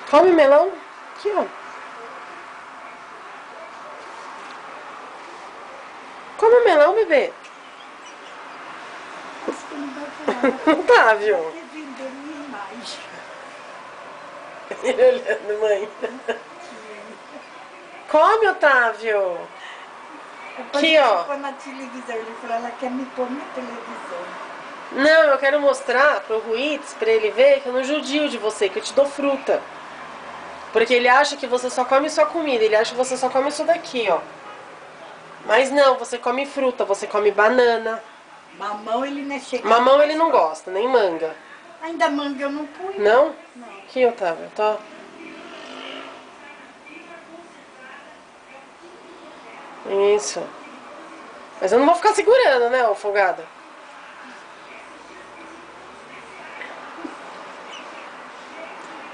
Come melão. Aqui, ó. Come melão, bebê. Acho que não vai falar. Otávio. Vai ter vender minha imagem. Ele olhando, mãe. Come, Otávio. Aqui, ó. Põe na televisão. Ele falou, ela quer me pôr na televisão. Não, eu quero mostrar pro Ruiz, pra ele ver que eu não judio de você, que eu te dou fruta. Porque ele acha que você só come sua comida, ele acha que você só come isso daqui, ó. Mas não, você come fruta, você come banana. Mamão ele não é chegado. Mamão ele não gosta, nem manga. Ainda manga eu não pus. Não? Não. Aqui, Otávio, tá? Isso. Mas eu não vou ficar segurando, né, ô folgada?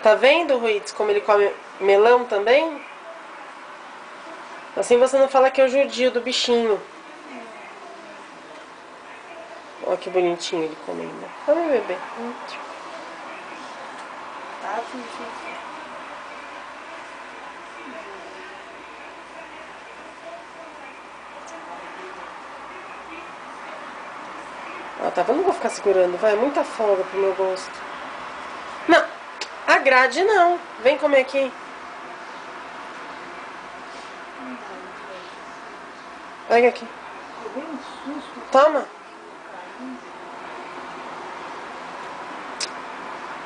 Tá vendo, Ruiz, como ele come melão também? Assim você não fala que é o judio do bichinho. Olha que bonitinho ele comendo. Come, bebê. Tá, filho. Ó, tá, eu não vou ficar segurando, vai, é muita folga pro meu gosto. Não, a grade não. Vem comer aqui. Pega aqui. Eu dei um susto. Toma.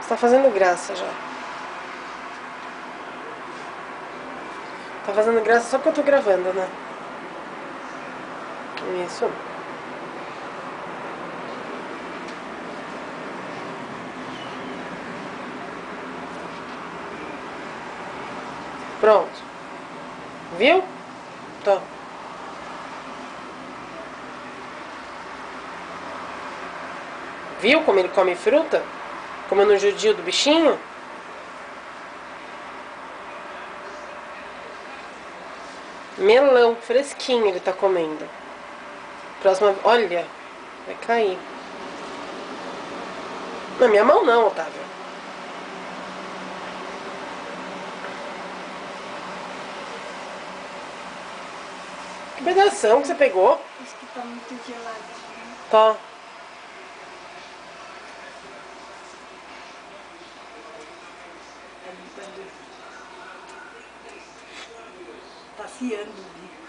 Você tá fazendo graça já. Tá fazendo graça só porque eu tô gravando, né? Isso. Pronto. Viu? Tá. Viu como ele come fruta? Como eu não judio do bichinho? Melão fresquinho ele tá comendo. Próxima... Olha, vai cair. Na minha mão não, Otávio. Que pedação que você pegou? Acho que tá muito geladinho. Tá. Tá fiando o bico.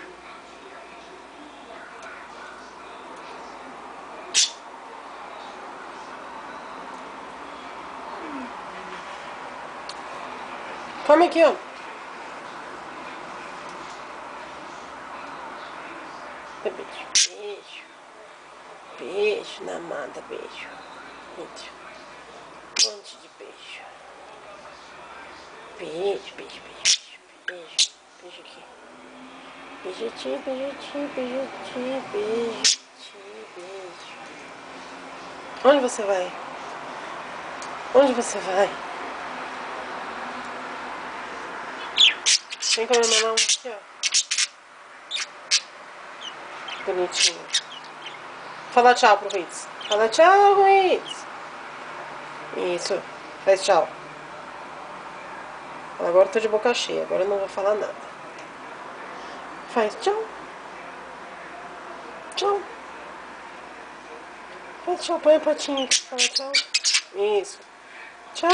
Come aqui, ó. Beijo. Beijo. Beijo na amada, beijo. Beijo. Um monte de beijo. Beijo, beijo, beijo, beijo. Beijo aqui. Beijo, beijo, beijo, beijo, beijo, beijo. Onde você vai? Onde você vai? Vem comer melão aqui, ó. Bonitinho. Fala tchau pro Ruiz. Fala tchau, Ruiz. Isso. Faz tchau. Agora eu tô de boca cheia. Agora eu não vou falar nada. Faz tchau. Tchau. Faz tchau. Põe a patinha aqui. Fala tchau. Isso. Tchau.